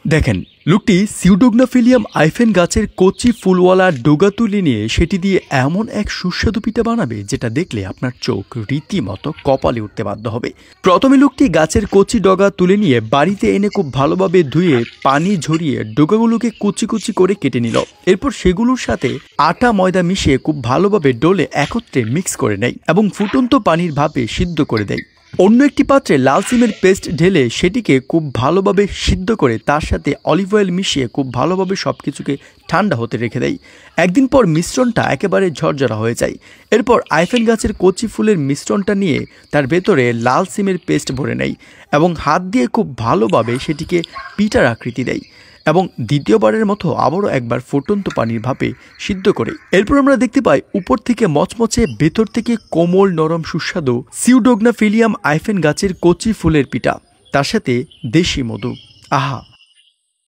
দেখেন, লোকটি সিউডোগনাফিলিয়াম আইফেন গাছের কচি ফুলওয়ালা ডোগা তুলে নিয়ে সেটি দিয়ে এমন এক সুস্বাদু পিঠা বানাবে যেটা দেখলে আপনার চোখ রীতিমতো কপালে উঠতে বাধ্য হবে। প্রথমে লোকটি গাছের কচি ডগা তুলে নিয়ে বাড়িতে এনে খুব ভালোভাবে ধুয়ে পানি ঝরিয়ে ডোগাগুলোকে কুচি কুচি করে কেটে নিল। এরপর সেগুলোর সাথে আটা ময়দা মিশিয়ে খুব ভালোভাবে ডলে একত্রে মিক্স করে নেয় এবং ফুটন্ত পানির ভাপে সিদ্ধ করে দেয়। অন্য একটি পাত্রে লাল সিমের পেস্ট ঢেলে সেটিকে খুব ভালোভাবে সিদ্ধ করে তার সাথে অলিভ অয়েল মিশিয়ে খুব ভালোভাবে সবকিছুকে ঠান্ডা হতে রেখে দেয়। একদিন পর মিশ্রণটা একেবারে ঝরঝরা হয়ে যায়। এরপর আইফেন গাছের কচি ফুলের মিশ্রণটা নিয়ে তার ভেতরে লাল সিমের পেস্ট ভরে নেয় এবং হাত দিয়ে খুব ভালোভাবে সেটিকে পিঠার আকৃতি দেয় এবং দ্বিতীয়বারের মতো আবারও একবার ফুটন্ত পানির ভাপে সিদ্ধ করে। এরপর আমরা দেখতে পাই উপর থেকে মচমচে, ভেতর থেকে কোমল নরম সুস্বাদু সিউডোগনাফিলিয়াম আইফেন গাছের কচি ফুলের পিঠা, তার সাথে দেশি মধু। আহা,